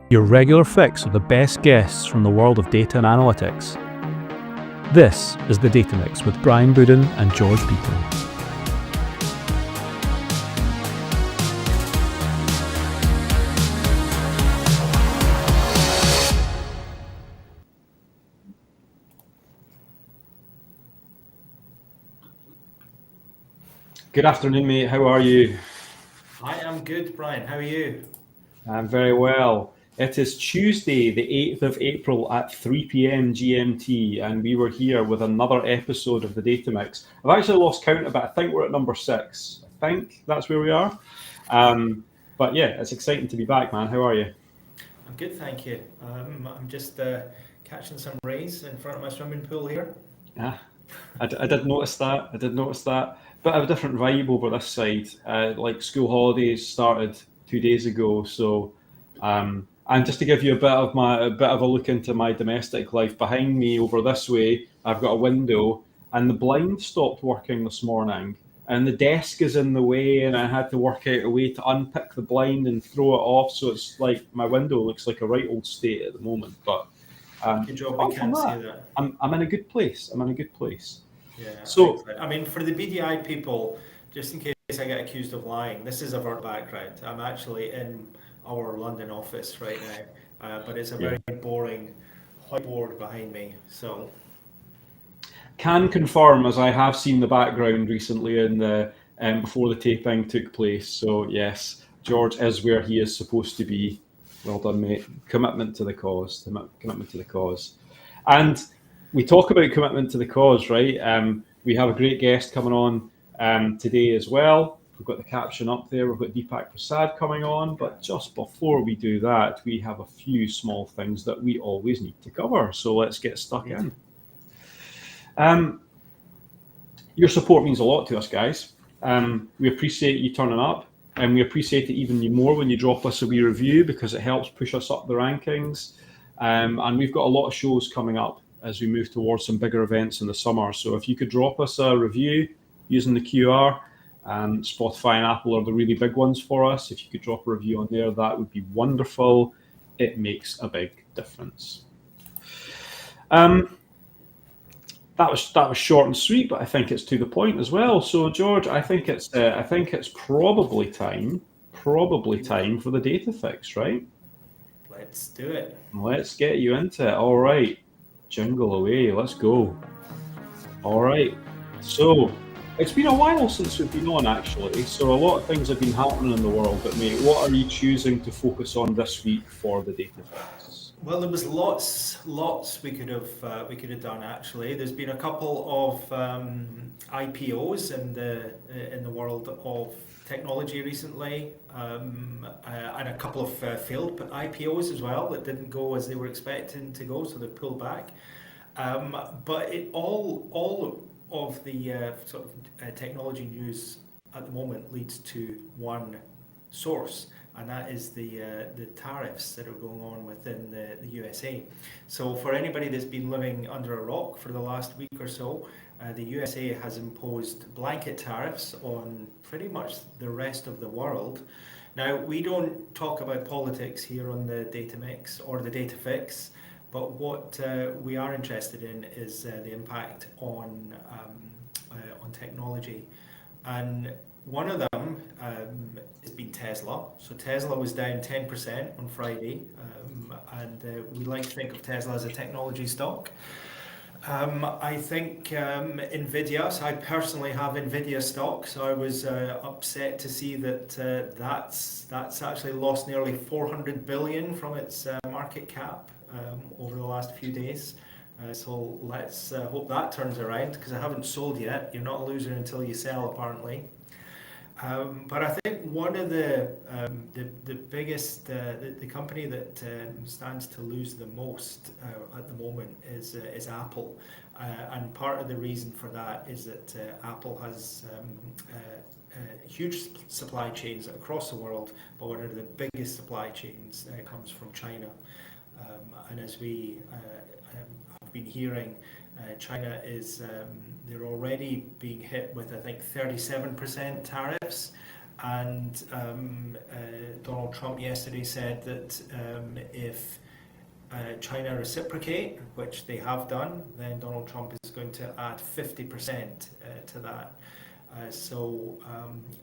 your regular fix of the best guests from the world of data and analytics. This is the Data Mix with Brian Bouden and George Beaton. Good afternoon, mate. How are you? I am good, Brian. How are you? I'm very well. It is Tuesday, the 8th of April at 3 p.m. GMT, and we were here with another episode of the Data Mix. I've actually lost count, but I think we're at number 6. I think that's where we are. But yeah, it's exciting to be back, man. How are you? I'm good, thank you. I'm just catching some rays in front of my swimming pool here. Yeah, I did notice that. I did notice that. Bit of a different vibe over this side. Like school holidays started 2 days ago, so and just to give you a bit of a look into my domestic life, behind me over this way, I've got a window, and the blind stopped working this morning, and the desk is in the way, and I had to work out a way to unpick the blind and throw it off. So it's like my window looks like a right old state at the moment, but. Good job we Apart from can't see that, that. I'm in a good place. I'm in a good place. Yeah, So, excellent. I mean, for the BDI people, just in case I get accused of lying, this is a virtual background. I'm actually in our London office right now, but it's a yeah, very boring whiteboard behind me. So, can confirm as I have seen the background recently in the before the taping took place. So yes, George is where he is supposed to be. Well done, mate. Commitment to the cause. Commitment to the cause. And we talk about commitment to the cause, right? We have a great guest coming on today as well. We've got the caption up there. We've got Deepak Prasad coming on. But just before we do that, we have a few small things that we always need to cover. So let's get stuck in. Your support means a lot to us, guys. We appreciate you turning up, and we appreciate it even more when you drop us a wee review, because it helps push us up the rankings. And we've got a lot of shows coming up as we move towards some bigger events in the summer. So if you could drop us a review using the QR, Spotify and Apple are the really big ones for us. If you could drop a review on there, that would be wonderful. It makes a big difference. That was short and sweet, but I think it's to the point as well. So, George, I think it's probably time for the data fix, right? let's do it. Let's get you into it. All right, jingle away. Let's go. All right. So, it's been a while since we've been on, actually. So, a lot of things have been happening in the world. But, mate, what are you choosing to focus on this week for the data fix? Well, there was lots we could have done actually. There's been a couple of IPOs in the world of technology recently, and a couple of failed IPOs as well that didn't go as they were expecting to go, so they pulled back. But all of the sort of technology news at the moment leads to one source, and that is the tariffs that are going on within the USA. So for anybody that's been living under a rock for the last week or so, the USA has imposed blanket tariffs on pretty much the rest of the world. Now, we don't talk about politics here on the Data Mix or the Data Fix, but what we are interested in is the impact on technology. And one of them has been Tesla. So Tesla was down 10% on Friday, and we like to think of Tesla as a technology stock. I think Nvidia, so I personally have Nvidia stock, so I was upset to see that that's actually lost nearly 400 billion from its market cap over the last few days. So let's hope that turns around, because I haven't sold yet. You're not a loser until you sell, apparently. But I think one of the biggest, the company that stands to lose the most at the moment is Apple, and part of the reason for that is that Apple has huge supply chains across the world, but one of the biggest supply chains comes from China, and as we have been hearing, China is they're already being hit with, I think, 37% tariffs, And Donald Trump yesterday said that if China reciprocate, which they have done, then Donald Trump is going to add 50% to that. So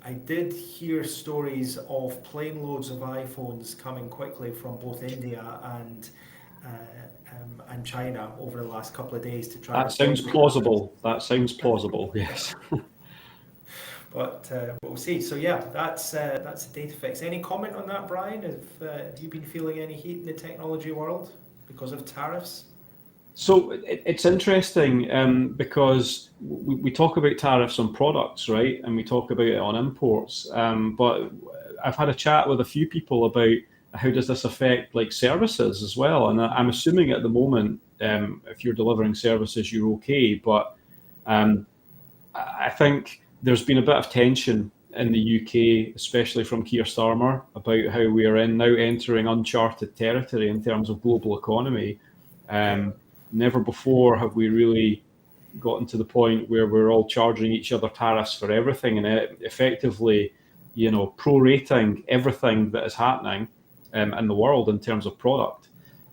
I did hear stories of plane loads of iPhones coming quickly from both India and China over the last couple of days to try. That sounds plausible. That sounds plausible. Yes. But we'll see. So yeah, that's the data fix. Any comment on that, Brian? Have you been feeling any heat in the technology world because of tariffs? So it's interesting because we talk about tariffs on products, right? And we talk about it on imports. But I've had a chat with a few people about how does this affect like services as well. And I'm assuming at the moment, if you're delivering services, you're okay. But I think there's been a bit of tension in the UK, especially from Keir Starmer, about how we are now entering uncharted territory in terms of global economy. Never before have we really gotten to the point where we're all charging each other tariffs for everything and effectively, prorating everything that is happening in the world in terms of product.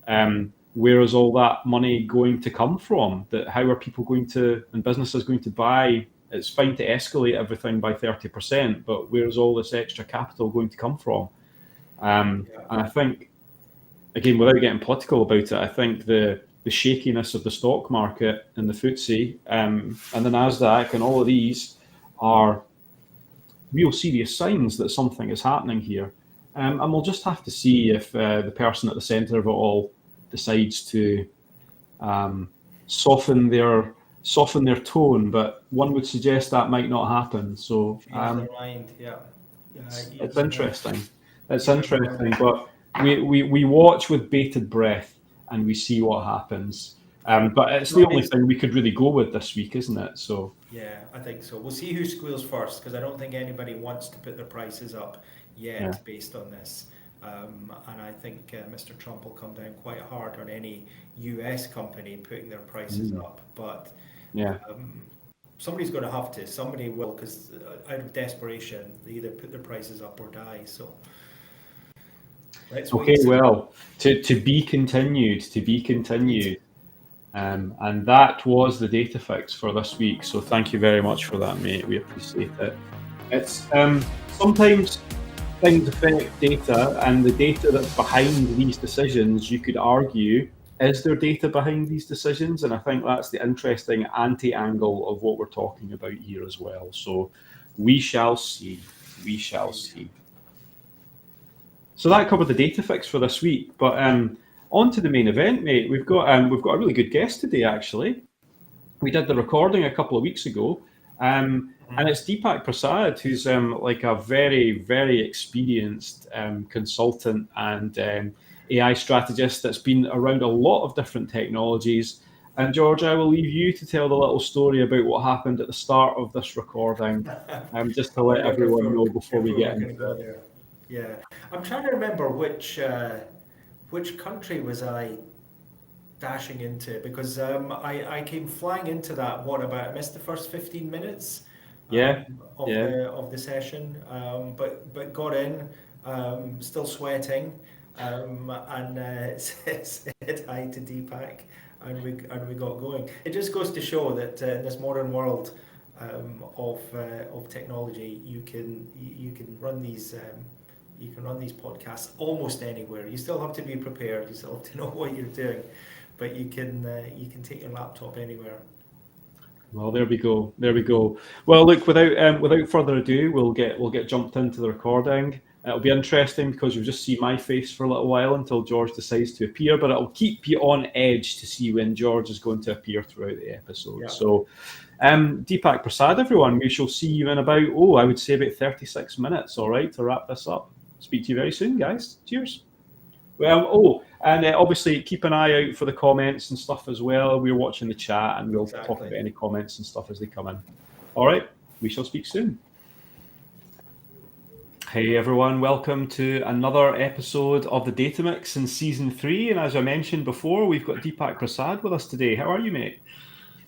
Where is all that money going to come from? How are people going to, and businesses going to buy? It's fine to escalate everything by 30%, but where is all this extra capital going to come from? And I think, again, without getting political about it, I think the shakiness of the stock market and the FTSE and the Nasdaq and all of these are real serious signs that something is happening here. And we'll just have to see if the person at the centre of it all decides to soften their tone, but one would suggest that might not happen. So Change their mind, it's interesting. It's interesting, but we watch with bated breath and we see what happens. But it's the only thing we could really go with this week, isn't it? So yeah, I think so. We'll see who squeals first, because I don't think anybody wants to put their prices up yet based on this. And I think Mr. Trump will come down quite hard on any US company putting their prices up. But somebody's going to have to. Somebody will, because out of desperation, they either put their prices up or die. So let's wait. Okay, well, to be continued. To be continued. And that was the data fix for this week. So thank you very much for that, mate. We appreciate it. It's sometimes things affect data, and the data that's behind these decisions, you could argue, is there data behind these decisions? And I think that's the interesting anti-angle of what we're talking about here as well. So we shall see. We shall see. So that covered the data fix for this week. But on to the main event, mate. We've got a really good guest today, actually. We did the recording a couple of weeks ago. And it's Deepak Prasad, who's like a very, very experienced consultant and AI strategist that's been around a lot of different technologies. And George, I will leave you to tell the little story about what happened at the start of this recording, just to let everyone know before we get into it. There. Yeah, I'm trying to remember which country was I dashing into, because I came flying into that. I missed the first 15 minutes. Of the session, but got in, still sweating, and said hi to Deepak, and we got going. It just goes to show that in this modern world of technology, you can run these podcasts almost anywhere. You still have to be prepared. You still have to know what you're doing, but you can take your laptop anywhere. Well, there we go. There we go. Well, look, without further ado, we'll get jumped into the recording. It'll be interesting because you'll just see my face for a little while until George decides to appear, but it'll keep you on edge to see when George is going to appear throughout the episode. Yeah. So, Deepak Prasad, everyone, we shall see you in about, I would say about 36 minutes, all right, to wrap this up. Speak to you very soon, guys. Cheers. Well, and obviously keep an eye out for the comments and stuff as well. We're watching the chat and we'll talk about any comments and stuff as they come in. All right, we shall speak soon. Hey everyone, welcome to another episode of the Data Mix in Season 3. And as I mentioned before, we've got Deepak Prasad with us today. How are you, mate?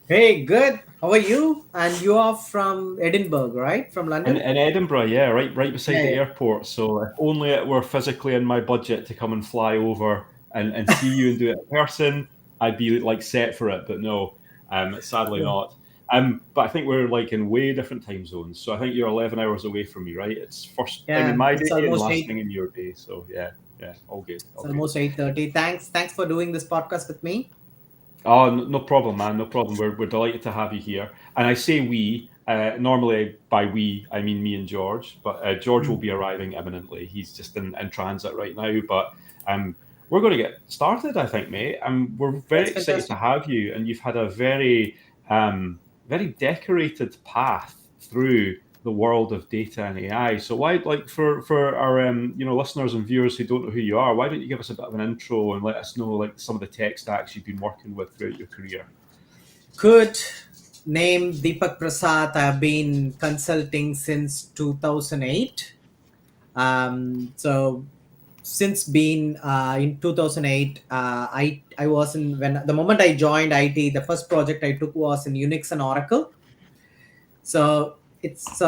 Hey, good. How are you? And you are from Edinburgh, right? From In, London? in Edinburgh, yeah, right beside Yeah, the yeah. airport. So if only it were physically in my budget to come and fly over and see you and do it in person, I'd be like set for it. But no, sadly Sure. not. But I think we're like in way different time zones. So I think you're 11 hours away from me, right? It's first thing in Yeah, my it's day and almost last 8. thing in your day. So yeah, all good, It's all good. almost 8:30. Thanks for doing this podcast with me. Oh, no problem, man. No problem. We're delighted to have you here. And I say we. Normally, by we, I mean me and George. But George will Mm. be arriving imminently. He's just in transit right now. But we're going to get started, I think, mate. And we're very That's excited to fantastic. have you. And you've had a very decorated path through the world of data and AI. So why, like, for our listeners and viewers who don't know who you are, why don't you give us a bit of an intro and let us know like some of the tech stacks you've been working with throughout your career? Good. Name Deepak Prasad. I've been consulting since 2008. So since being in 2008, I was in when the moment I joined IT, the first project I took was in UNIX and Oracle. So it's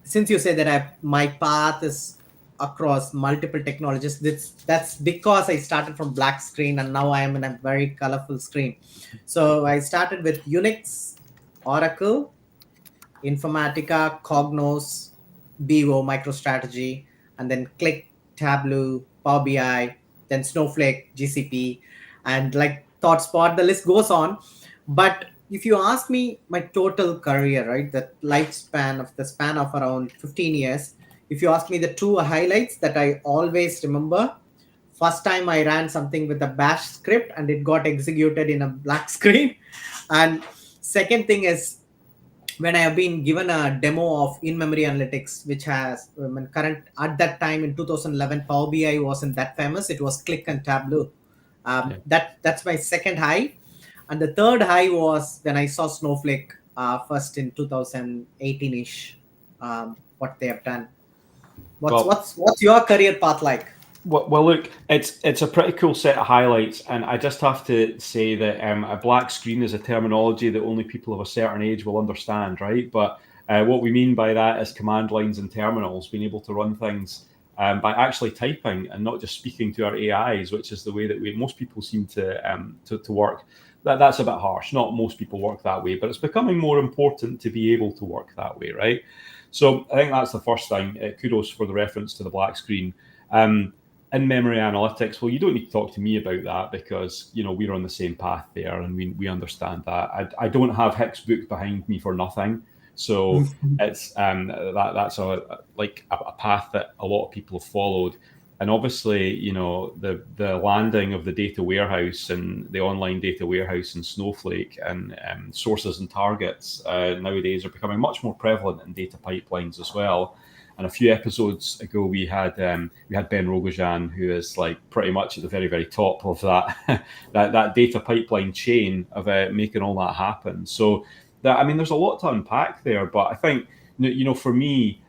since you say that my path is across multiple technologies, that's because I started from black screen and now I am in a very colorful screen. So I started with Unix, Oracle, Informatica, Cognos, BO, MicroStrategy, and then Click, Tableau, Power BI, then Snowflake, GCP, and like ThoughtSpot. The list goes on. But if you ask me my total career, right, the lifespan of the span of around 15 years, if you ask me the two highlights that I always remember, first time I ran something with a bash script and it got executed in a black screen. And second thing is when I have been given a demo of in-memory analytics, which has current at that time in 2011, Power BI wasn't that famous. It was Click and Tableau. Yeah. That's my second high, and the third high was when I saw Snowflake first in 2018ish. What they have done. What's Well, what's what's your career path like? well, look, it's a pretty cool set of highlights, and I just have to say that a black screen is a terminology that only people of a certain age will understand, right? But what we mean by that is command lines and terminals, being able to run things by actually typing and not just speaking to our AIs, which is the way that most people seem to work. That's a bit harsh. Not most people work that way, but it's becoming more important to be able to work that way, right? So I think that's the first thing. Kudos for the reference to the black screen. In-memory analytics, well, you don't need to talk to me about that because we're on the same path there, and we understand that. I don't have Hick's book behind me for nothing, so it's that's a path that a lot of people have followed. And obviously, the landing of the data warehouse and the online data warehouse in Snowflake and sources and targets nowadays are becoming much more prevalent in data pipelines as well. And a few episodes ago, we had Ben Rogojan, who is like pretty much at the very, very top of that that data pipeline chain of making all that happen. So there's a lot to unpack there. But I think for me,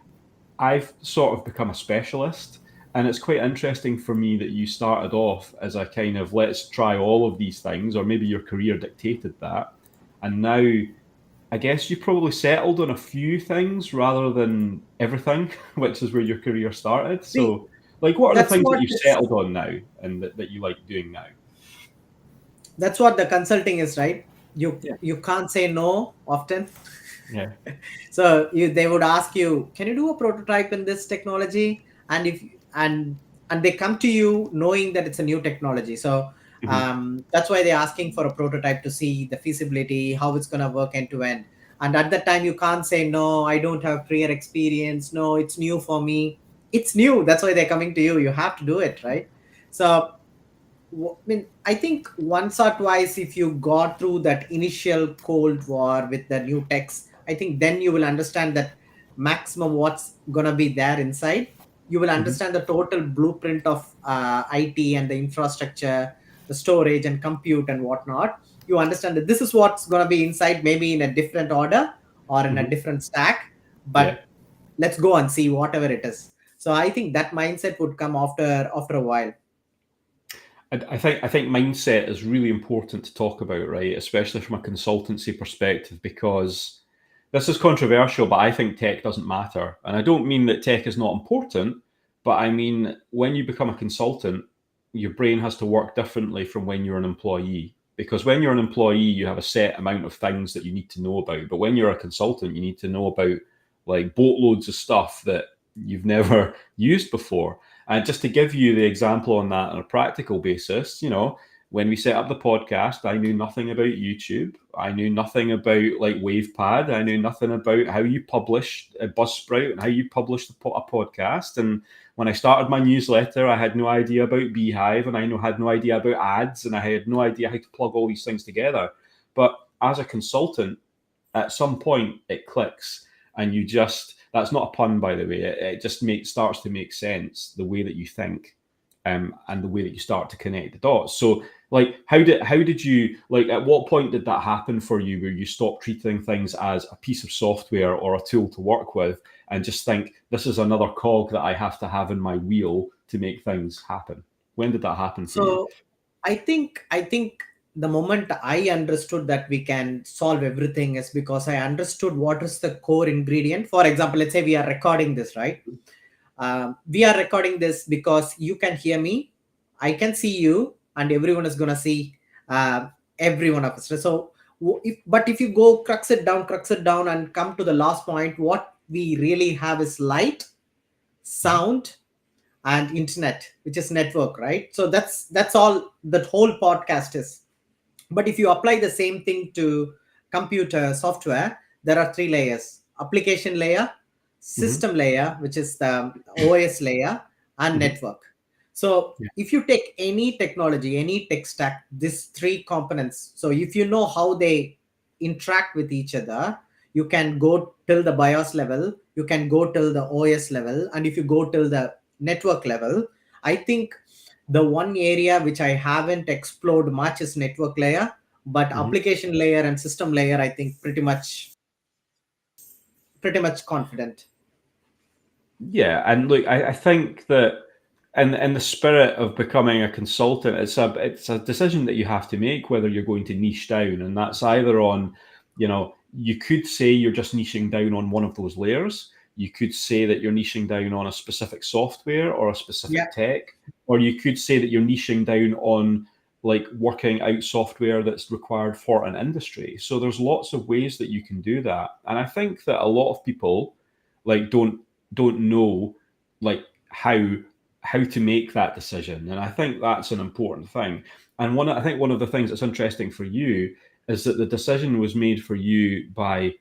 I've sort of become a specialist. And it's quite interesting for me that you started off as a kind of let's try all of these things, or maybe your career dictated that. And now I guess you probably settled on a few things rather than everything, which is where your career started. See, So, like, what are the that's things that what you've it's, settled on now and that you like doing now? that's what the consulting is, right? You Yeah. you can't say no often. Yeah. So they would ask you, can you do a prototype in this technology? And if and they come to you knowing that it's a new technology. So Hmm. that's why they're asking for a prototype to see the feasibility, how it's gonna work end to end. And at that time, you can't say no. I don't have prior experience. No, it's new for me. It's new. That's why they're coming to you. You have to do it, right? So I think once or twice, if you got through that initial Cold War with the new techs, I think then you will understand that maximum what's gonna be there inside. You will Hmm. understand the total blueprint of IT and the infrastructure, the storage and compute and whatnot. You understand that this is what's gonna be inside, maybe in a different order or in a Hmm. different stack. Yeah. But let's go and see whatever it is. So I think that mindset would come after a while. I think mindset is really important to talk about, right? Especially from a consultancy perspective, because this is controversial, but I think tech doesn't matter. And I don't mean that tech is not important, but I mean, when you become a consultant, your brain has to work differently from when you're an employee. Because when you're an employee, you have a set amount of things that you need to know about. But when you're a consultant, you need to know about like boatloads of stuff that you've never used before. And just to give you the example on that on a practical basis, when we set up the podcast, I knew nothing about YouTube. I knew nothing about like WavePad. I knew nothing about how you publish a Buzzsprout and how you publish a podcast. And when I started my newsletter, I had no idea about Beehive, and I had no idea about ads, and I had no idea how to plug all these things together. But as a consultant, at some point it clicks, and that's not a pun, by the way. It just starts to make sense, the way that you think, and the way that you start to connect the dots. So, like, how did you, like, at what point did that happen for you, where you stopped treating things as a piece of software or a tool to work with, and just think, this is another cog that I have to have in my wheel to make things happen? When did that happen for you? So I think the moment I understood that we can solve everything is because I understood what is the core ingredient. For example, let's say we are recording this, right? We are recording this because you can hear me, I can see you, and everyone is going to see every one of us. So, if you go crux it down and come to the last point, what we really have is light, sound, and internet, which is network, right? So that's all that whole podcast is. But if you apply the same thing to computer software, there are 3 layers: application layer, system layer, which is the OS layer, and network. So if you take any technology, any tech stack, these 3 components, so if you know how they interact with each other, you can go till the BIOS level, you can go till the OS level, and if you go till the network level, I think the one area which I haven't explored much is network layer, but application layer and system layer, I think pretty much confident. Yeah, and look, I think that in the spirit of becoming a consultant, it's a decision that you have to make, whether you're going to niche down, and that's either on, you could say you're just niching down on one of those layers. You could say that you're niching down on a specific software or a specific tech, or you could say that you're niching down on like working out software that's required for an industry. So there's lots of ways that you can do that, and I think that a lot of people like don't know like how to make that decision, and I think that's an important thing. And I think one of the things that's interesting for you is that the decision was made for you by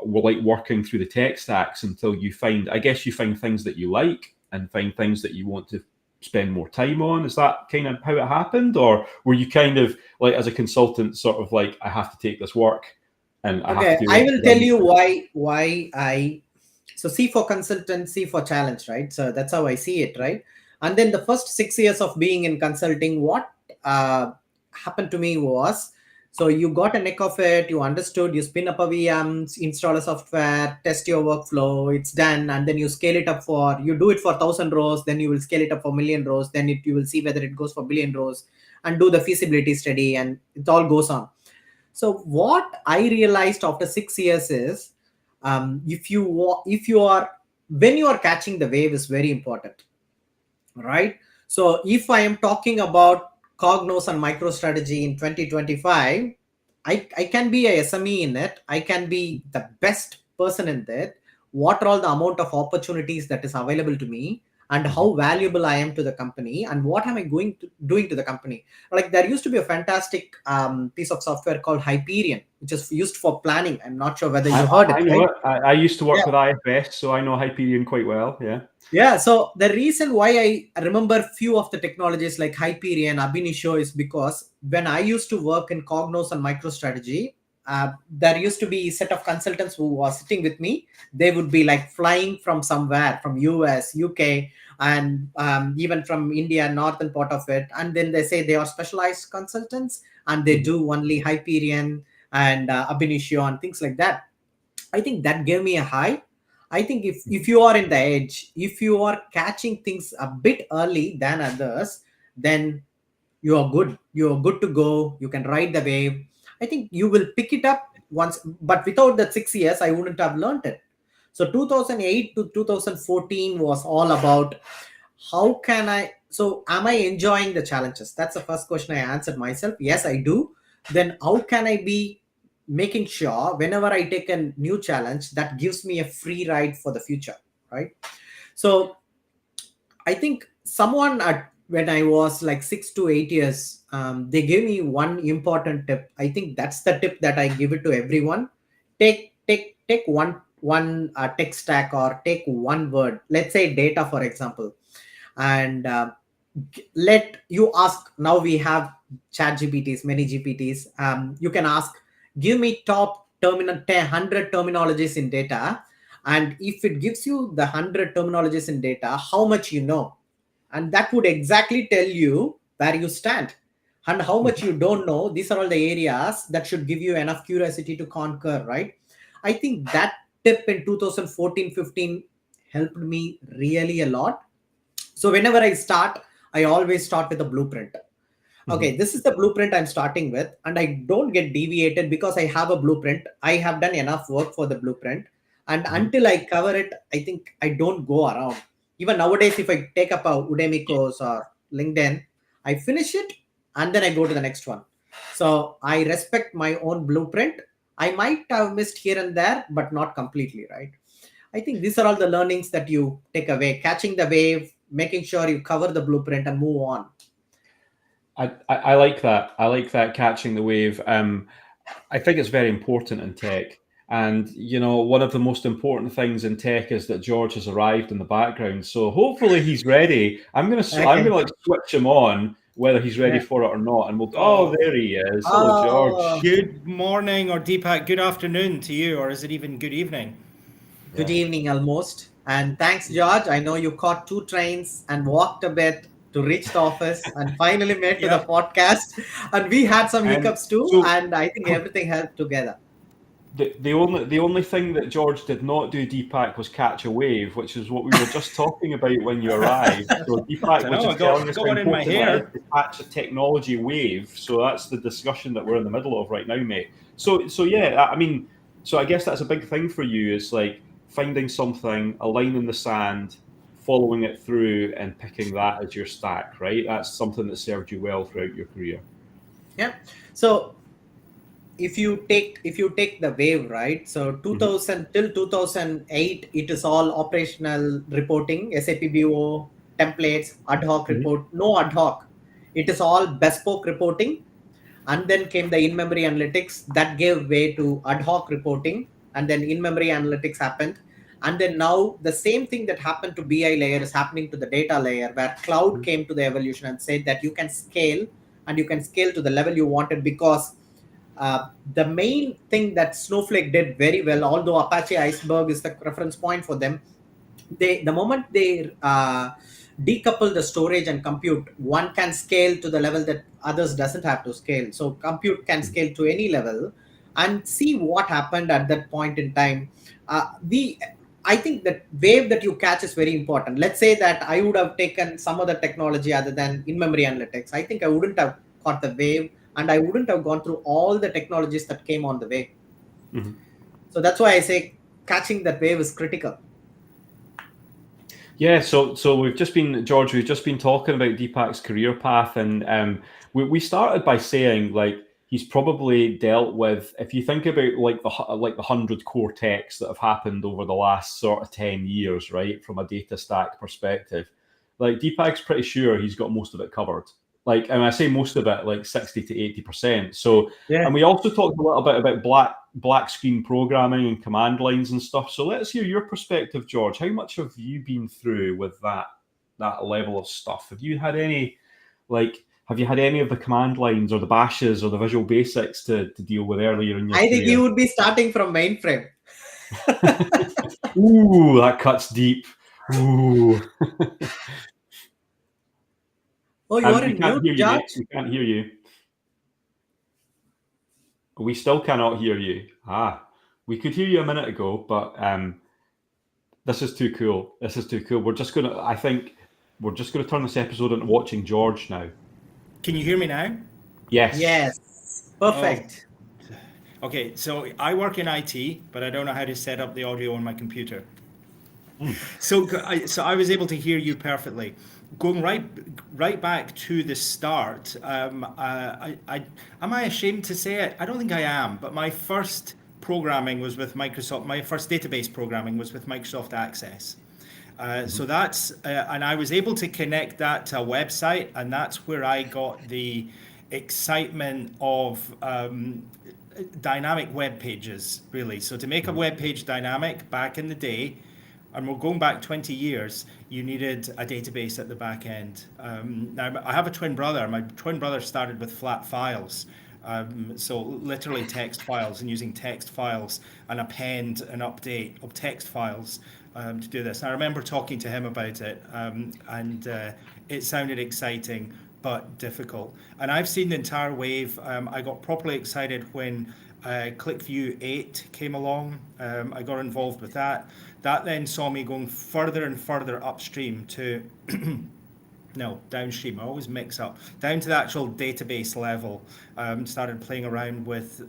like working through the tech stacks until you find things that you like and find things that you want to spend more time on. Is that kind of how it happened, or were you kind of like, as a consultant, sort of like, I have to take this work and I will tell you why I. So C for consultant, C for challenge, right? So that's how I see it, right? And then the first 6 years of being in consulting, what happened to me was, so you got a neck of it, you understood, you spin up a VM, install a software, test your workflow, it's done, and then you scale it up you do it for 1,000 rows, then you will scale it up for 1,000,000 rows, then you will see whether it goes for 1,000,000,000 rows, and do the feasibility study, and it all goes on. So what I realized after 6 years is, when you are catching the wave is very important, right? So if I am talking about Cognos and MicroStrategy in 2025, I can be a SME in it. I can be the best person in that. What are all the amount of opportunities that is available to me, and how valuable I am to the company, and what am I doing to the company? Like, there used to be a fantastic piece of software called Hyperion, which is used for planning. I'm not sure whether you heard it. I know it. I used to work with IFS, so I know Hyperion quite well. Yeah. So the reason why I remember few of the technologies like Hyperion, Ab initio, is because when I used to work in Cognos and MicroStrategy, there used to be a set of consultants who were sitting with me. They would be like flying from somewhere, from US, UK, and even from India, northern part of it. And then they say they are specialized consultants and they do only Hyperion and Ab initio and things like that. I think that gave me a high. I think if you are in the edge, if you are catching things a bit early than others, then you are good. You are good to go. You can ride the wave. I think you will pick it up once, but without that 6 years, I wouldn't have learned it. So 2008 to 2014 was all about how can I. So am I enjoying the challenges? That's the first question I answered myself. Yes, I do. Then how can I be making sure whenever I take a new challenge that gives me a free ride for the future, right? So I think someone at when I was like 6 to 8 years, they gave me one important tip. I think that's the tip that I give it to everyone. Take one tech stack or take one word. Let's say data, for example, and let you ask. Now we have chat GPTs, many GPTs. You can ask, give me top 100 terminologies in data, and if it gives you the 100 terminologies in data, how much you know, and that would exactly tell you where you stand and how much you don't know. These are all the areas that should give you enough curiosity to conquer, right? I think that tip in 2014-15 helped me really a lot. So whenever I start, I always start with a blueprint. Okay, this is the blueprint I'm starting with, and I don't get deviated because I have a blueprint. I have done enough work for the blueprint, and until I cover it, I think I don't go around. Even nowadays, if I take up a Udemy course or LinkedIn, I finish it and then I go to the next one. So I respect my own blueprint. I might have missed here and there, but not completely, right? I think these are all the learnings that you take away: catching the wave, making sure you cover the blueprint and move on. I like that. I like that, catching the wave. I think it's very important in tech. And, one of the most important things in tech is that George has arrived in the background. So hopefully he's ready. I'm gonna Okay. like switch him on, whether he's ready Yeah. for it or not. And Oh, there he is. Hello, Oh, George. good morning, or Deepak, good afternoon to you, or is it even good evening? good Yeah. evening almost. And thanks, George. I know you caught two trains and walked a bit to reach the office and finally made to the Yep. podcast. And we had some And hiccups too. so And I think everything helped together. the only thing that George did not do, Deepak, was catch a wave, which is what we were just talking about when you arrived. So Deepak Don't was know, I just telling us got how one in my important it is hair. to catch a technology wave. So that's the discussion that we're in the middle of right now, mate. So yeah, I mean, so I guess that's a big thing for you. It's like finding something, a line in the sand, following it through, and picking that as your stack, right? That's something that served you well throughout your career. Yeah. So if you take the wave, right? So Mhm. 2000 till 2008, it is all operational reporting, SAP BO templates, ad hoc Mhm. report, no ad hoc. It is all bespoke reporting. And then came the in-memory analytics that gave way to ad hoc reporting, and then in-memory analytics happened. And then now the same thing that happened to BI layer is happening to the data layer, where cloud came to the evolution and said that you can scale, and you can scale to the level you wanted. Because the main thing that Snowflake did very well, although Apache Iceberg is the reference point for them, the moment they decouple the storage and compute, one can scale to the level that others doesn't have to scale. So compute can scale to any level, and see what happened at that point in time. We I think that wave that you catch is very important. Let's say that I would have taken some other technology other than in-memory analytics. I think I wouldn't have caught the wave, and I wouldn't have gone through all the technologies that came on the way. Mhm. So that's why I say catching that wave is critical. Yeah, so we've just been, George, we've just been talking about Deepak's career path, and we started by saying, like, he's probably dealt with, if you think about like the 100 core techs that have happened over the last sort of 10 years, right, from a data stack perspective, like Deepak's pretty sure he's got most of it covered. Like, and I say most of it, like 60 to 80%. So, Yeah. and we also talked a little bit about black screen programming and command lines and stuff. So let's hear your perspective, George. How much have you been through with that level of stuff? Have you had any, like, have you had any of the command lines or the bashes or the visual basics to deal with earlier in your I think career? you would be starting from mainframe. Ooh, that cuts deep. Ooh. Oh, you are We in can't mute, hear you, George? mate. We can't hear you. We still cannot hear you. We could hear you a minute ago, but this is too cool. This is too cool. I think we're just gonna turn this episode into watching George now. Can you hear me now? Yes. Yes, perfect. Okay, so I work in IT, but I don't know how to set up the audio on my computer. So I was able to hear you perfectly. Going right back to the start, am I ashamed to say it? I don't think I am, but my first programming was with Microsoft. My first database programming was with Microsoft Access. So that's, and I was able to connect that to a website, and that's where I got the excitement of dynamic web pages, really. So to make a web page dynamic back in the day, and we're going back 20 years, you needed a database at the back end. Now, I have a twin brother. My twin brother started with flat files. So literally text files, and using text files and append and update of text files to do this. And I remember talking to him about it, and it sounded exciting but difficult. And I've seen the entire wave. I got properly excited when ClickView 8 came along. I got involved with that. That then saw me going further and further upstream to no, downstream. I always mix up. Down to the actual database level. Started playing around with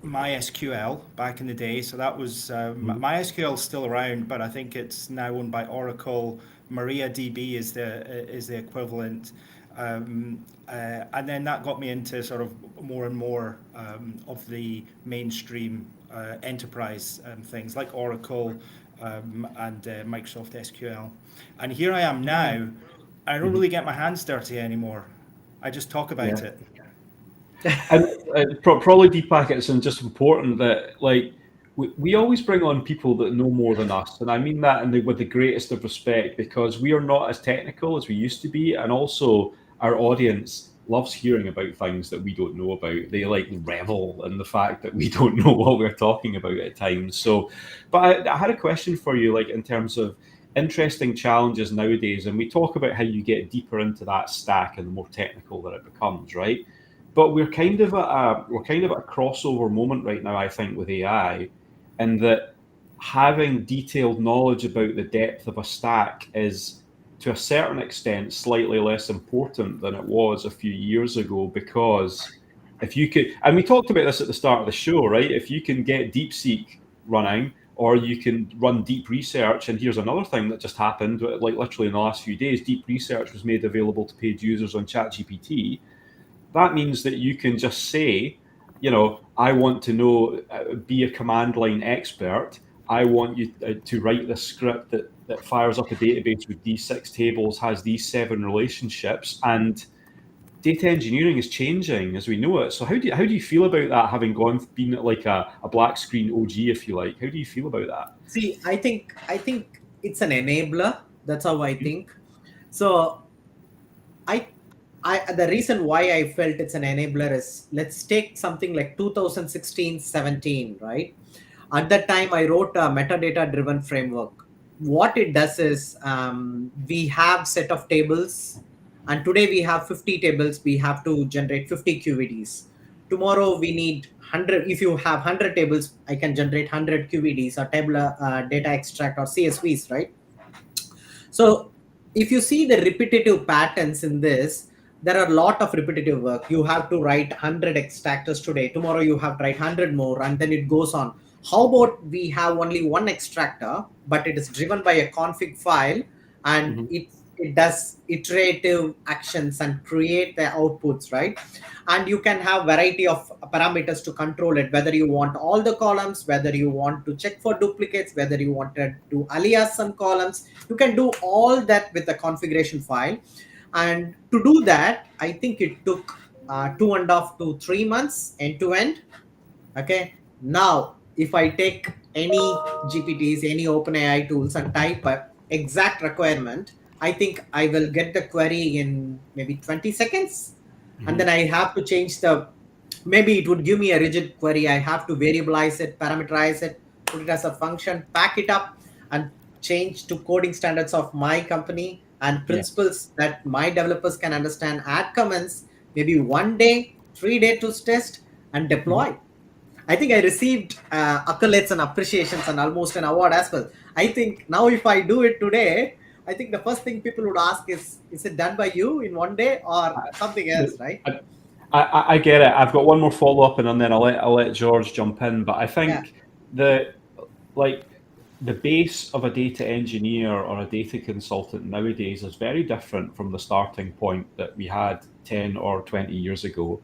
MySQL back in the day. So that was MySQL is still around, but I think it's now owned by Oracle. MariaDB is the equivalent. And then that got me into sort of more and more of the mainstream enterprise things like Oracle and Microsoft SQL. And here I am now. I don't really get my hands dirty anymore. I just talk about it. And probably, Deepak, it's just important that we always bring on people that know more than us, and I mean that with the greatest of respect, because we are not as technical as we used to be, and also our audience loves hearing about things that we don't know about. They revel in the fact that we don't know what we're talking about at times. So, but I had a question for you, in terms of interesting challenges nowadays, and we talk about how you get deeper into that stack and the more technical that it becomes, right? But we're kind of at a crossover moment right now, I think, with AI, and that having detailed knowledge about the depth of a stack is, to a certain extent, slightly less important than it was a few years ago. Because if you could, and we talked about this at the start of the show, right? If you can get DeepSeek running, or you can run deep research, and here's another thing that just happened, literally in the last few days, deep research was made available to paid users on ChatGPT. That means that you can just say, I want to know, be a command line expert. I want you to write the script that fires up a database with these 6 tables, has these 7 relationships, and data engineering is changing as we know it. So how do you feel about that, having been like a black screen OG, if you like? How do you feel about that? See, I think it's an enabler. That's how I think. So the reason why I felt it's an enabler is, let's take something like 2016-17, right? At that time, I wrote a metadata-driven framework. What it does is, we have set of tables, and today we have 50 tables. We have to generate 50 QVDs. Tomorrow we need 100. If you have 100 tables, I can generate 100 QVDs or table data extract or CSVs, right? So if you see the repetitive patterns in this, there are a lot of repetitive work. You have to write 100 extractors today. Tomorrow you have to write 100 more, and then it goes on. How about we have only one extractor, but it is driven by a config file, and it does iterative actions and create the outputs, right? And you can have variety of parameters to control it, whether you want all the columns, whether you want to check for duplicates, whether you want to do alias some columns. You can do all that with the configuration file. And to do that, I think it took 2.5 to 3 months end to end. Okay. Now, if I take any GPTs, any OpenAI tools, and type an exact requirement, I think I will get the query in maybe 20 seconds. And then I have to change maybe it would give me a rigid query. I have to variabilize it, parameterize it, put it as a function, pack it up, and change to coding standards of my company and principles that my developers can understand, add comments, maybe 1 day, 3 days to test and deploy. I think I received accolades and appreciations and almost an award as well. I think now if I do it today, I think the first thing people would ask is it done by you in one day or something else, right? I get it. I've got one more follow up, and then I'll let George jump in. But I Yeah. think the like the base of a data engineer or a data consultant nowadays is very different from the starting point that we had 10 or 20 years ago.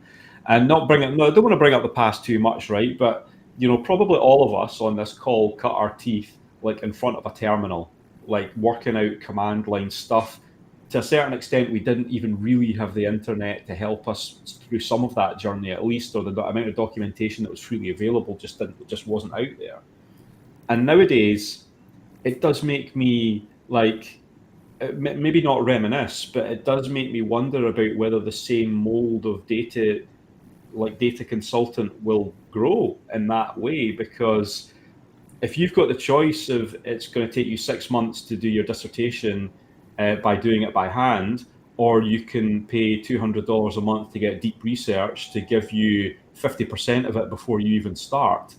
And no, I don't want to bring up the past too much, right? But probably all of us on this call cut our teeth like in front of a terminal, like working out command line stuff. To a certain extent, we didn't even really have the internet to help us through some of that journey, at least, or the amount of documentation that was freely available just wasn't out there. And nowadays, it does make me like maybe not reminisce, but it does make me wonder about whether the same mold of data consultant will grow in that way. Because if you've got the choice of it's going to take you 6 months to do your dissertation by doing it by hand, or you can pay $200 a month to get deep research to give you 50% of it before you even start,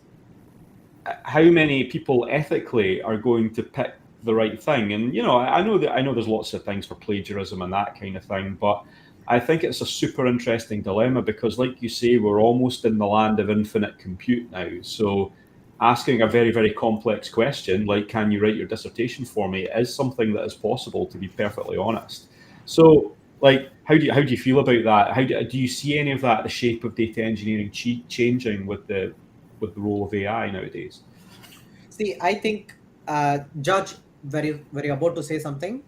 how many people ethically are going to pick the right thing? And I know there's lots of things for plagiarism and that kind of thing, but I think it's a super interesting dilemma because, like you say, we're almost in the land of infinite compute now. So asking a very, very complex question like, can you write your dissertation for me, is something that is possible, to be perfectly honest. So like, how do you feel about that? How do you see any of that, the shape of data engineering changing with the role of AI nowadays? See, I think George, very about to say something.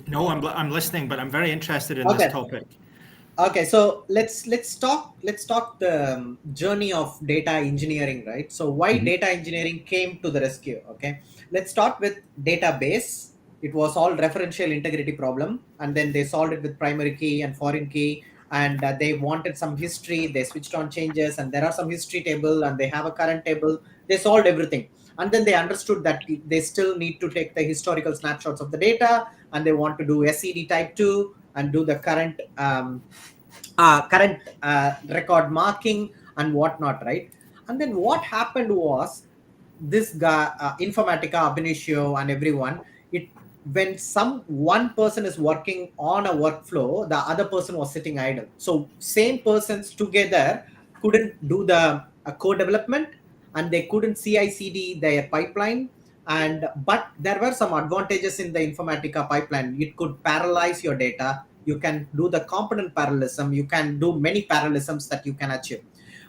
No, I'm listening, but I'm very interested in Okay. this topic. Okay, so let's talk the journey of data engineering, right? So why data engineering came to the rescue? Okay, let's start with database. It was all referential integrity problem, and then they solved it with primary key and foreign key, and they wanted some history. They switched on changes, and there are some history table, and they have a current table. They solved everything, and then they understood that they still need to take the historical snapshots of the data, and they want to do SED type 2 and do the current record marking and whatnot, right? And then what happened was this guy, Informatica, Abinishio, and everyone, it when one person is working on a workflow, the other person was sitting idle. So same persons together couldn't do the code development, and they couldn't CI/CD their pipeline. And but there were some advantages in the Informatica pipeline. It could parallelize your data. You can do the component parallelism. You can do many parallelisms that you can achieve.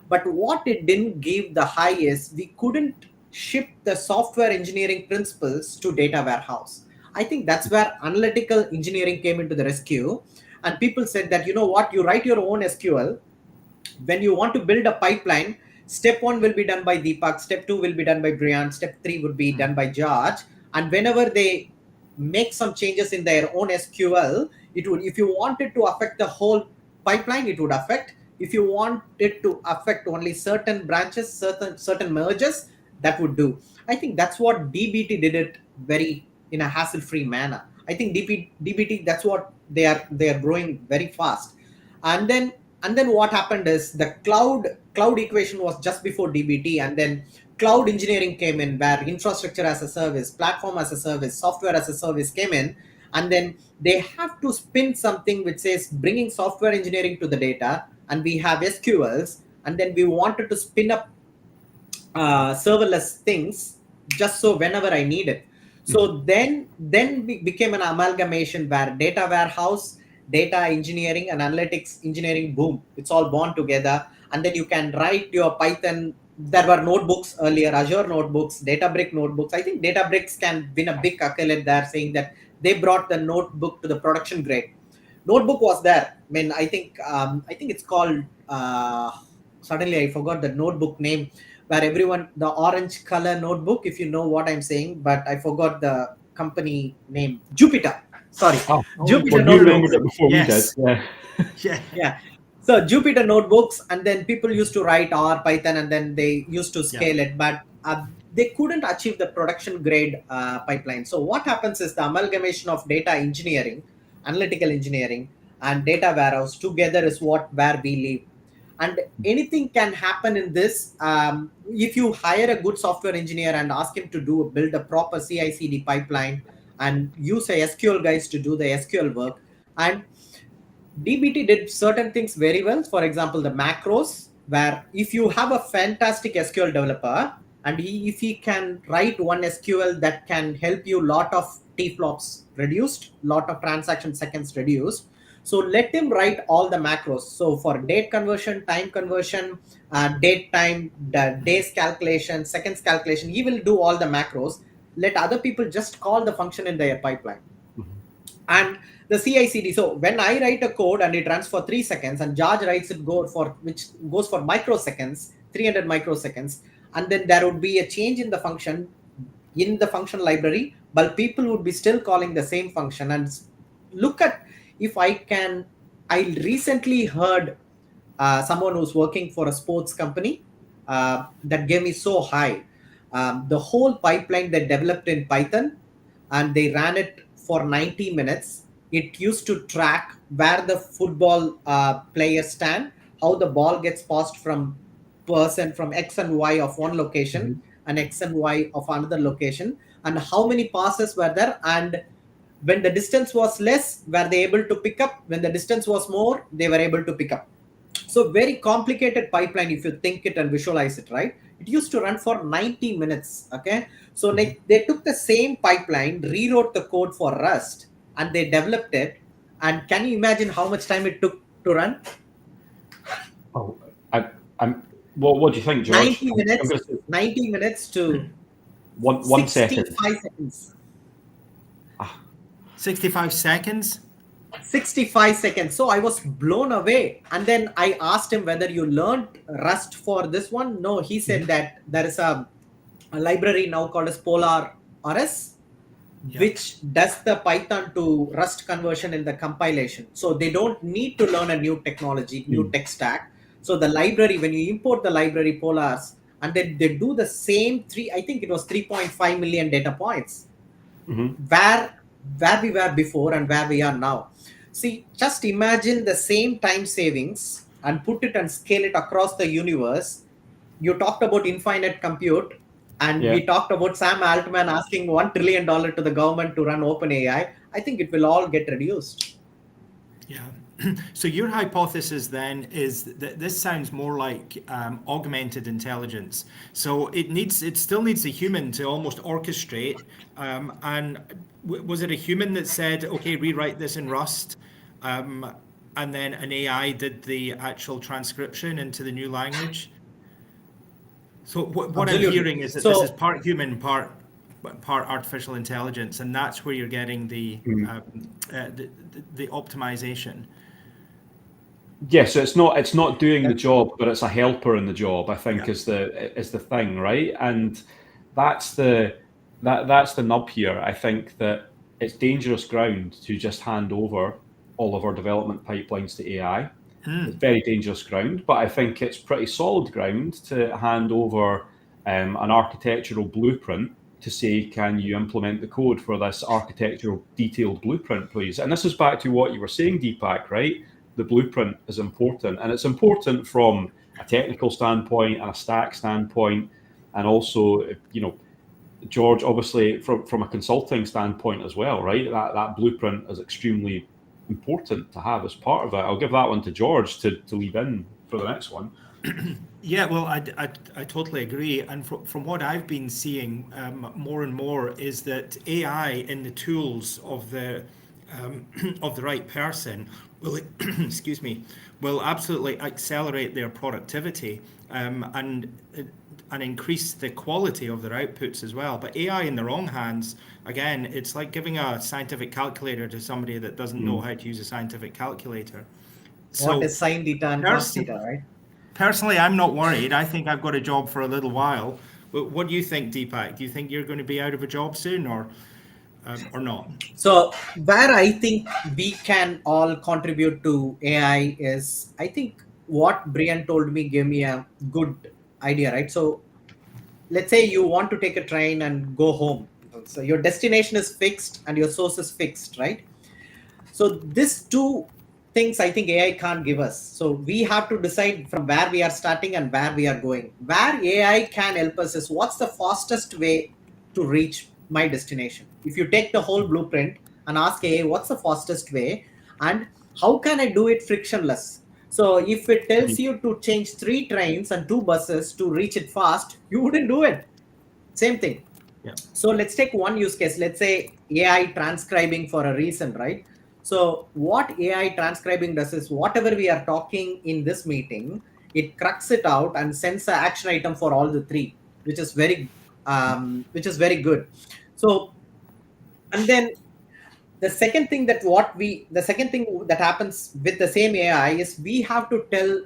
But what it didn't give the high is we couldn't ship the software engineering principles to data warehouse. I think that's where analytical engineering came into the rescue. And people said that, you know what, you write your own SQL. When you want to build a pipeline, step 1 will be done by Deepak, step 2 will be done by Brian, step 3 would be done by George. And whenever they make some changes in their own SQL, it would, if you wanted to affect the whole pipeline, it would affect. If you want it to affect only certain branches, certain merges, that would do. I think that's what DBT did it very in a hassle-free manner. I think DBT, that's what they are growing very fast. And then what happened is the cloud equation was just before DBT, and then cloud engineering came in, where infrastructure as a service, platform as a service, software as a service came in. And then they have to spin something which says bringing software engineering to the data, and we have SQLs, and then we wanted to spin up serverless things just so whenever I need it. So then we became an amalgamation where data warehouse, data engineering, and analytics engineering, boom, it's all born together. And then you can write your Python. There were notebooks earlier, Azure notebooks, Databricks notebooks. I think Databricks can win a big accolade there, saying that they brought the notebook to the production grade. Notebook was there. I mean, I think it's called. Suddenly, I forgot the notebook name. Where everyone, the orange color notebook, if you know what I'm saying, but I forgot the company name. Jupyter. Sorry, Jupyter Well, you remembered notebooks. it before Yes. we did. Yeah. Yeah. So Jupyter notebooks, and then people used to write R, Python, and then they used to scale it, but they couldn't achieve the production grade pipeline. So what happens is the amalgamation of data engineering, analytical engineering, and data warehouse together is where we live. And anything can happen in this. If you hire a good software engineer and ask him to build a proper CI/CD pipeline, and use a SQL guys to do the SQL work. And DBT did certain things very well. For example, the macros, where if you have a fantastic SQL developer and if he can write one SQL that can help you lot of T-flops reduced, lot of transaction seconds reduced. So let him write all the macros. So for date conversion, time conversion, date time, the days calculation, seconds calculation, he will do all the macros. Let other people just call the function in their pipeline. And the CI/CD. So when I write a code and it runs for 3 seconds, and George writes it which goes for microseconds, 300 microseconds, and then there would be a change in the function library, but people would be still calling the same function. And look at if I can. I recently heard someone who's working for a sports company that gave me so high. The whole pipeline they developed in Python, and they ran it for 90 minutes. It used to track where the football players stand, how the ball gets passed from X and Y of one location and X and Y of another location, and how many passes were there, and when the distance was less, were they able to pick up? When the distance was more, they were able to pick up. So very complicated pipeline if you think it and visualize it, right? It used to run for 90 minutes. Okay. So they took the same pipeline, rewrote the code for Rust, and they developed it. And can you imagine how much time it took to run? Oh, what do you think, George? 90 minutes to one second. 65 seconds. 65 seconds? 65 seconds. So I was blown away. And then I asked him whether you learned Rust for this one. No, he said that there is a library now called as Polar RS, which does the Python to Rust conversion in the compilation. So they don't need to learn a new technology, new tech stack. So the library, when you import the library Polars, and then they do the same I think it was 3.5 million data points, where we were before and where we are now. See, just imagine the same time savings and put it and scale it across the universe. You talked about infinite compute, and we talked about Sam Altman asking $1 trillion to the government to run OpenAI. I think it will all get reduced. Yeah. So your hypothesis then is that this sounds more like augmented intelligence. So it still needs a human to almost orchestrate. And was it a human that said, okay, rewrite this in Rust? And then an AI did the actual transcription into the new language? So what I'm hearing is that this is part human, part artificial intelligence, and that's where you're getting the optimization. Yeah, so it's not doing the job, but it's a helper in the job, I think, is the thing, right? And that's the nub here. I think that it's dangerous ground to just hand over all of our development pipelines to AI. It's very dangerous ground, but I think it's pretty solid ground to hand over an architectural blueprint to say, can you implement the code for this architectural detailed blueprint, please? And this is back to what you were saying, Deepak, right? The blueprint is important, and it's important from a technical standpoint and a stack standpoint, and also, George, obviously from a consulting standpoint as well, right? That blueprint is extremely important to have as part of it. I'll give that one to George to lead in for the next one. Yeah, well, I totally agree. And from what I've been seeing more and more is that AI in the tools of the right person will, excuse me, will absolutely accelerate their productivity and increase the quality of their outputs as well. But AI in the wrong hands, again, it's like giving a scientific calculator to somebody that doesn't know how to use a scientific calculator. What is sine theta and cos theta, right? Personally, I'm not worried. I think I've got a job for a little while. But what do you think, Deepak? Do you think you're going to be out of a job soon, or not? So where I think we can all contribute to AI is, I think what Brian told me gave me a good idea, right? So let's say you want to take a train and go home. So your destination is fixed and your source is fixed, right? So these two things I think AI can't give us. So we have to decide from where we are starting and where we are going. Where AI can help us is what's the fastest way to reach my destination. If you take the whole blueprint and ask AI, what's the fastest way and how can I do it frictionless? So if it tells you to change 3 trains and 2 buses to reach it fast, you wouldn't do it. Same thing. Yeah. So let's take one use case. Let's say AI transcribing for a reason, right? So what AI transcribing does is whatever we are talking in this meeting, it cracks it out and sends an action item for all the 3, which is very good. So, and then the second thing that happens with the same AI is we have to tell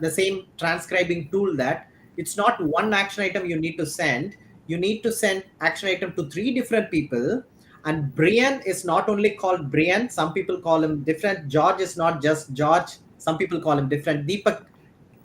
the same transcribing tool that it's not one action item you need to send. You need to send action item to 3 different people. And Brian is not only called Brian, some people call him different. George is not just George, some people call him different. Deepak,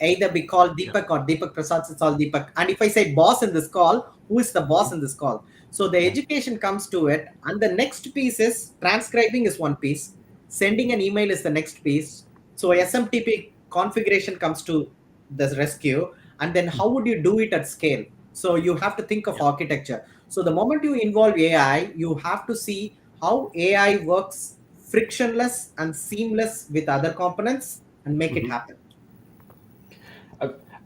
either be called Deepak or Deepak Prasad, it's all Deepak. And if I say boss in this call, who is the boss in this call? So the education comes to it. And the next piece is transcribing is one piece, sending an email is the next piece. So SMTP configuration comes to the rescue. And then how would you do it at scale? So you have to think of architecture. So the moment you involve AI, you have to see how AI works frictionless and seamless with other components and make it happen.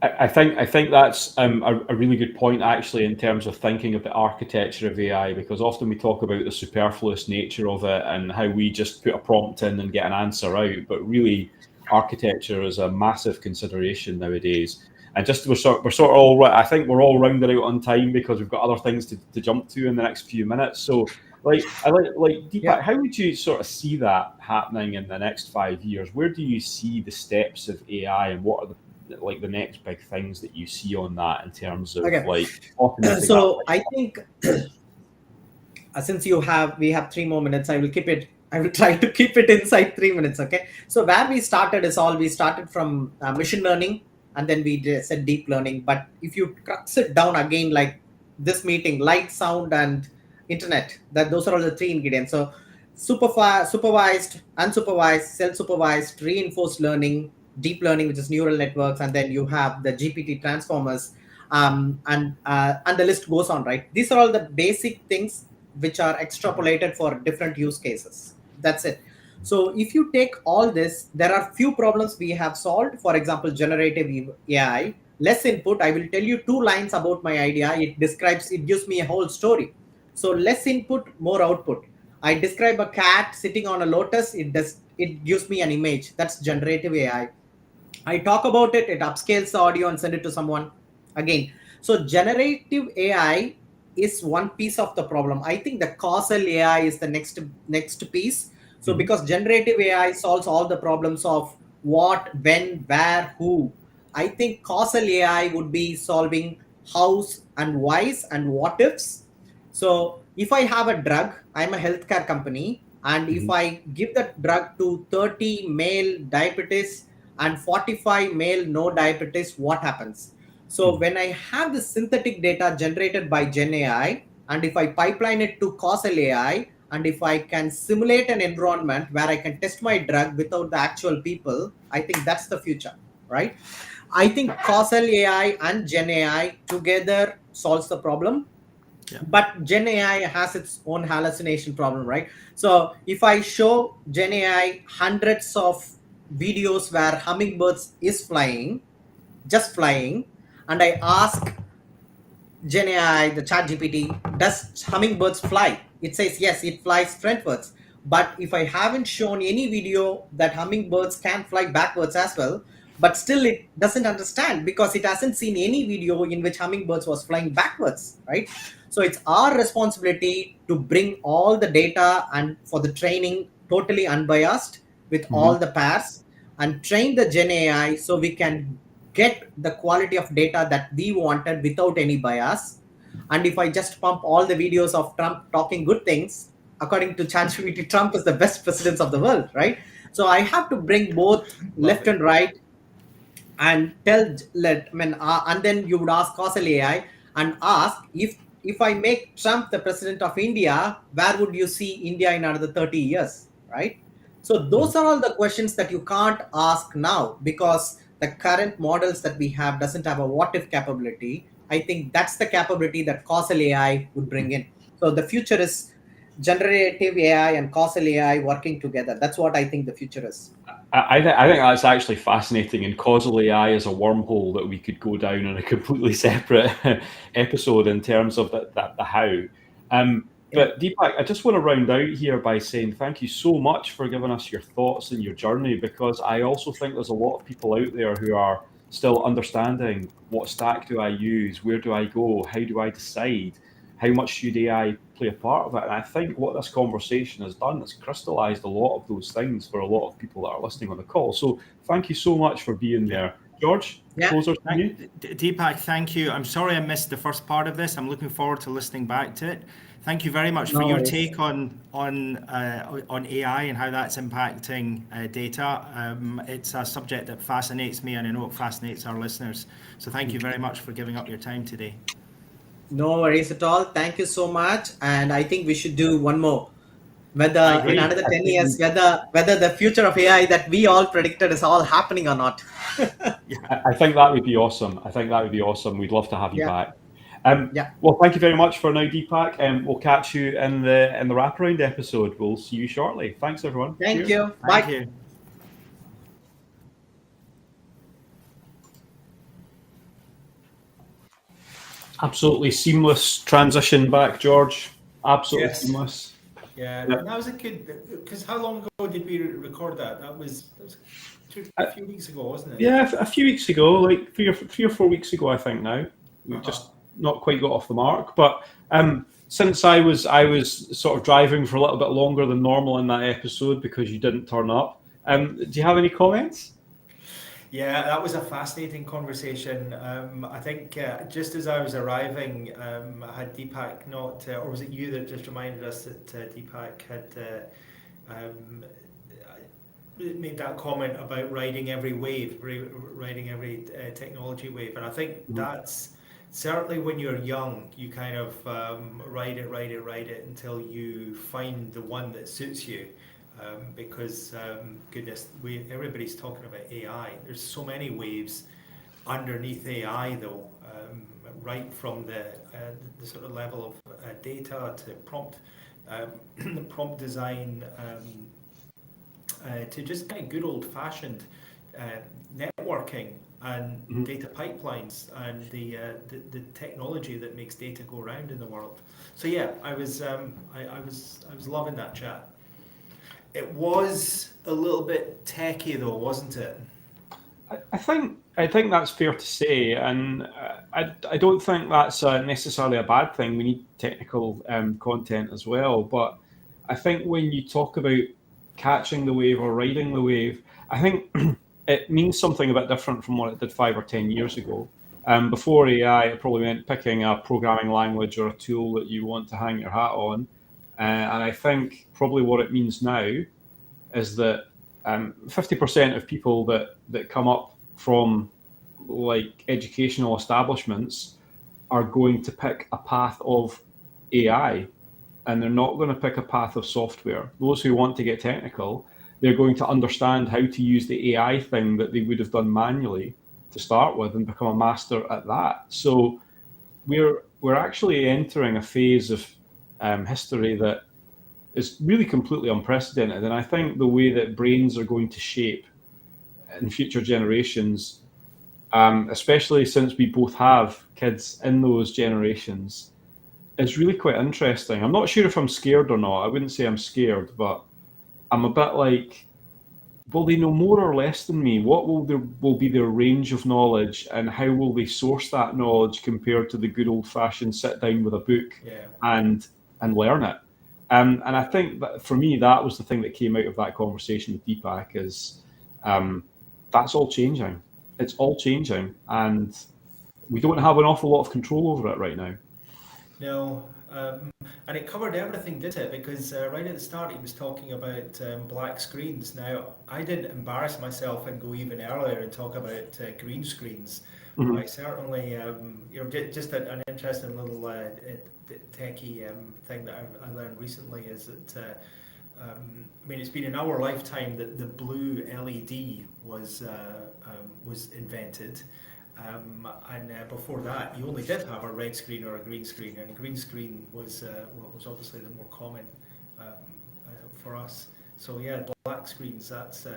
I think that's a really good point, actually, in terms of thinking of the architecture of AI, because often we talk about the superfluous nature of it and how we just put a prompt in and get an answer out, but really architecture is a massive consideration nowadays. And just we're sort of all, I think we're all rounded out on time because we've got other things to jump to in the next few minutes. So like Deepak, how would you sort of see that happening in the next 5 years? Where do you see the steps of AI, and what are the next big things that you see on that in terms of So I think since we have 3 more minutes, I will try to keep it inside 3 minutes. Okay. So where we started we started from machine learning, and then we said deep learning. But if you crux it down again, like this meeting, light, sound, and internet, those are all the 3 ingredients. So supervised, unsupervised, self-supervised, reinforced learning, deep learning, which is neural networks, and then you have the GPT transformers, and the list goes on, right? These are all the basic things which are extrapolated for different use cases. That's it. So if you take all this, there are few problems we have solved. For example, generative AI, less input. I will tell you 2 lines about my idea. It gives me a whole story. So less input, more output. I describe a cat sitting on a lotus. It gives me an image. That's generative AI. I talk about it, it upscales the audio and send it to someone again. So generative AI is one piece of the problem. I think the causal AI is the next piece. So because generative AI solves all the problems of what, when, where, who, I think causal AI would be solving hows and whys and what ifs. So if I have a drug, I'm a healthcare company, and if I give that drug to 30 male diabetes and 45 male no diabetes, what happens? So when I have the synthetic data generated by Gen AI, and if I pipeline it to causal AI, and if I can simulate an environment where I can test my drug without the actual people, I think that's the future, right? I think causal AI and Gen AI together solves the problem. Yeah. But Gen AI has its own hallucination problem, right? So if I show Gen AI hundreds of videos where hummingbirds is flying, just flying, and I ask Gen AI, the chat GPT, does hummingbirds fly? It says, yes, it flies frontwards. But if I haven't shown any video that hummingbirds can fly backwards as well, but still it doesn't understand because it hasn't seen any video in which hummingbirds was flying backwards, right? So it's our responsibility to bring all the data and for the training totally unbiased with all the pairs and train the Gen AI so we can get the quality of data that we wanted without any bias. And if I just pump all the videos of Trump talking good things, according to ChatGPT, Trump is the best president of the world, right? So I have to bring both left and right and and then you would ask causal AI and ask if I make Trump the president of India, where would you see India in another 30 years, right? So those are all the questions that you can't ask now because the current models that we have doesn't have a what if capability. I think that's the capability that causal AI would bring in. So the future is generative AI and causal AI working together. That's what I think the future is. I think that's actually fascinating, and causal AI is a wormhole that we could go down in a completely separate episode in terms of the how. Yeah. But Deepak, I just want to round out here by saying thank you so much for giving us your thoughts and your journey, because I also think there's a lot of people out there who are still understanding, what stack do I use, where do I go, how do I decide, how much should AI play a part of it? And I think what this conversation has done is crystallized a lot of those things for a lot of people that are listening on the call. So thank you so much for being there. George, Yeah. closers from you? Deepak, thank you. I'm sorry I missed the first part of this. I'm looking forward to listening back to it. Thank you very much for No your worries. take on AI and how that's impacting data. It's a subject that fascinates me, and I know it fascinates our listeners. So thank you very much for giving up your time today. No worries at all. Thank you so much. And I think we should do one more. I Whether in agree. another I 10 think years, whether the future of AI that we all predicted is all happening or not. I think that would be awesome. I think that would be awesome. We'd love to have you Yeah. back. Yeah. Well, thank you very much for now, Deepak, and we'll catch you in the wraparound episode. We'll see you shortly. Thanks, everyone. Thank Cheers. you. Thank Bye. you. Absolutely seamless transition back, George. Absolutely Yes. seamless. Yeah, Yeah. that was a good. Because how long ago did we record that? That was a few weeks ago, wasn't it? Yeah, a few weeks ago, like 3 or 4 weeks ago, I think. Now we've just not quite got off the mark, but since I was sort of driving for a little bit longer than normal in that episode because you didn't turn up. Do you have any comments? Yeah, that was a fascinating conversation. I think just as I was arriving, had Deepak not, or was it you that just reminded us that Deepak had made that comment about riding every wave, riding every technology wave, and I think that's certainly when you're young, you kind of ride it until you find the one that suits you. Because goodness, everybody's talking about AI. There's so many waves underneath AI, though, right from the sort of level of data to prompt prompt design, to just kind of good old-fashioned networking and data pipelines and the technology that makes data go around in the world. So yeah, I was loving that chat. It was a little bit techy though, wasn't it? I think that's fair to say, and I don't think that's necessarily a bad thing. We need technical content as well, but I think when you talk about catching the wave or riding the wave, I think it means something a bit different from what it did 5 or 10 years ago. Before AI, it probably meant picking a programming language or a tool that you want to hang your hat on, and I think probably what it means now is that 50% of people that come up from like educational establishments are going to pick a path of AI, and they're not going to pick a path of software. Those who want to get technical, they're going to understand how to use the AI thing that they would have done manually to start with and become a master at that. So we're actually entering a phase of history that is really completely unprecedented. And I think the way that brains are going to shape in future generations, especially since we both have kids in those generations, is really quite interesting. I'm not sure if I'm scared or not. I wouldn't say I'm scared, but I'm a bit like, will they know more or less than me? What will be their range of knowledge, and how will they source that knowledge compared to the good old fashioned sit down with a book and learn it? And I think that for me, that was the thing that came out of that conversation with Deepak is that's all changing. It's all changing, and we don't have an awful lot of control over it right now. No, and it covered everything, did it? Because right at the start, he was talking about black screens. Now, I didn't embarrass myself and go even earlier and talk about green screens. Mhm. I certainly, just an interesting little techie thing that I learned recently is that, I mean, it's been in our lifetime that the blue LED was invented. And before that, you only did have a red screen or a green screen, and a green screen was obviously the more common for us. So yeah, black screens. That's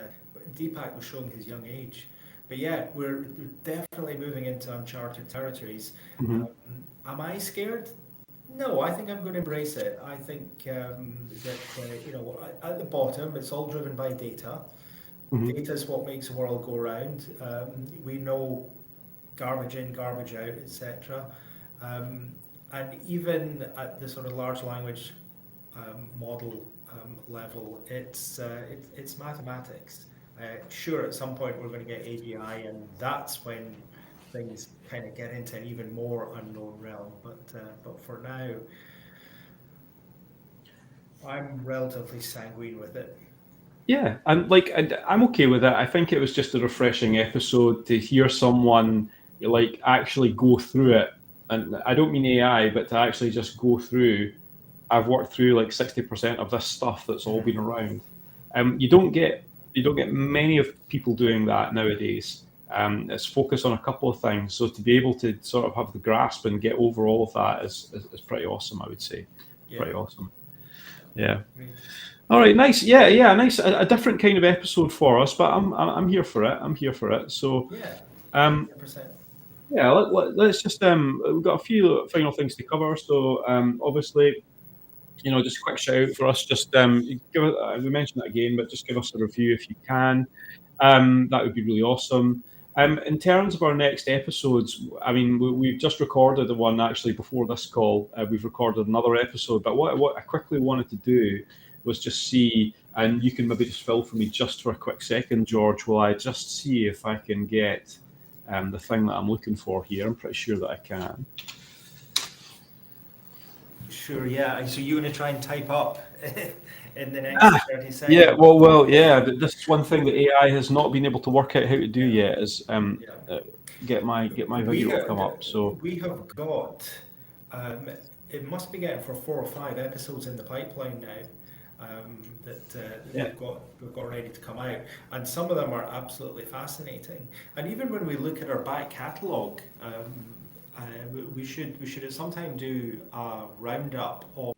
Deepak was showing his young age, but yeah, we're definitely moving into uncharted territories. Mhm. Am I scared? No, I think I'm going to embrace it. I think that at the bottom, it's all driven by data. Mhm. Data is what makes the world go round. We know garbage in, garbage out, etc. And even at the sort of large language model level, it's mathematics. Sure, at some point we're going to get AGI, and that's when things kind of get into an even more unknown realm. But for now, I'm relatively sanguine with it. Yeah, I'm okay with it. I think it was just a refreshing episode to hear someone like actually go through it, and I don't mean AI, but to actually just go through. I've worked through like 60% of this stuff that's all been around. You don't get many of people doing that nowadays. It's focused on a couple of things, so to be able to sort of have the grasp and get over all of that is pretty awesome. I would say, Yeah. pretty awesome. Yeah. Great. All right, nice. Yeah, nice. A different kind of episode for us, but I'm here for it. I'm here for it. So, Yeah, um, 100%. yeah, let's just we've got a few final things to cover. So, obviously, just a quick shout out for us. Just give it, we mentioned that again, but just give us a review if you can. That would be really awesome. In terms of our next episodes, I mean, we've just recorded the one actually before this call. We've recorded another episode, but what I quickly wanted to do was just see, and you can maybe just fill for me just for a quick second, George, while I just see if I can get the thing that I'm looking for here. I'm pretty sure that I can. Sure, yeah. So you're going to try and type up in the next 30 seconds? Yeah, well, yeah. This is one thing that AI has not been able to work out how to do Yeah. yet is Yeah. get my video to come up. So We have got, it must be getting for 4 or 5 episodes in the pipeline now. That Yeah. we've got ready to come out, and some of them are absolutely fascinating. And even when we look at our back catalogue, we should at some time do a roundup of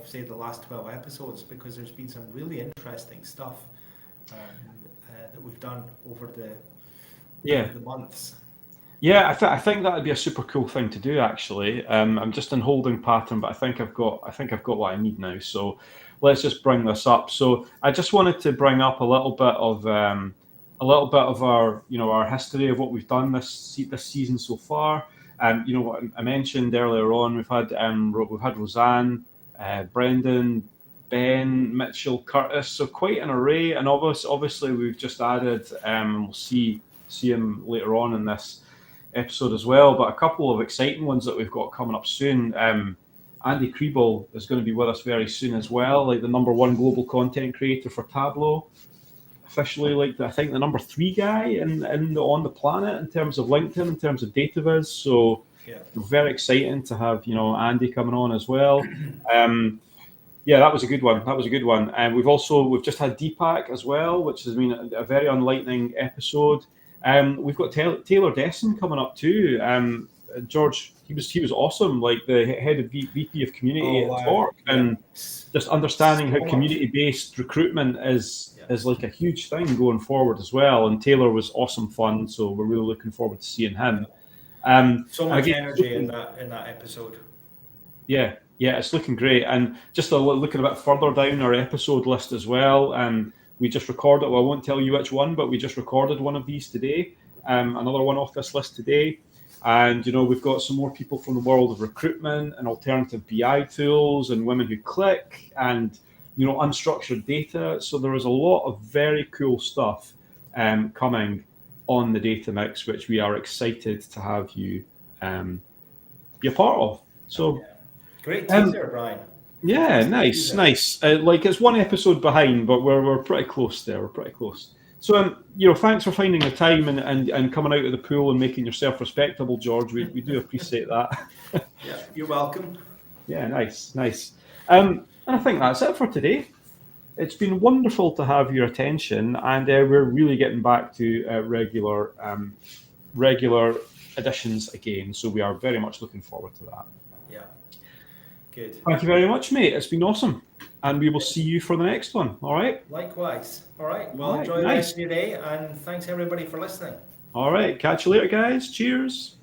say the last 12 episodes, because there's been some really interesting stuff that we've done over yeah, the months. yeah. I think that would be a super cool thing to do. Actually, I'm just in holding pattern, but I think I've got what I need now. So let's just bring this up. So I just wanted to bring up a little bit of our our history of what we've done this season so far. What I mentioned earlier on, we've had Roseanne, Brendan, Ben, Mitchell, Curtis, so quite an array. And obviously we've just added, and we'll see him later on in this episode as well. But a couple of exciting ones that we've got coming up soon. Andy Kriebel is going to be with us very soon as well, like the #1 global content creator for Tableau. Officially, like I think the #3 guy on the planet in terms of LinkedIn, in terms of data viz. So Yeah. very exciting to have Andy coming on as well. Yeah, that was a good one. And we've just had Deepak as well, which has been a very enlightening episode. We've got Taylor Desson coming up too. George, he was awesome, like the head of VP of community at Torque, and just understanding how community-based recruitment is like a huge thing going forward as well. And Taylor was awesome fun, so we're really looking forward to seeing him. So much energy in that episode. Yeah, it's looking great. And just looking a bit further down our episode list as well, we just recorded, well, I won't tell you which one, but we just recorded one of these today, another one off this list today. And, we've got some more people from the world of recruitment and alternative BI tools and women who click and, unstructured data. So there is a lot of very cool stuff coming on the data mix, which we are excited to have you be a part of. So great teaser, Brian. Yeah, nice. Like it's one episode behind, but we're pretty close there. We're pretty close. So, thanks for finding the time and coming out of the pool and making yourself respectable, George. We do appreciate that. Yeah, you're welcome. Yeah, nice. And I think that's it for today. It's been wonderful to have your attention, and we're really getting back to regular regular editions again. So we are very much looking forward to that. Yeah. Good. Thank you very much, mate. It's been awesome. And we will see you for the next one. All right? Likewise. All right. Well, All right, enjoy the nice. rest of your day, and thanks everybody for listening. All right. Catch you later, guys. Cheers.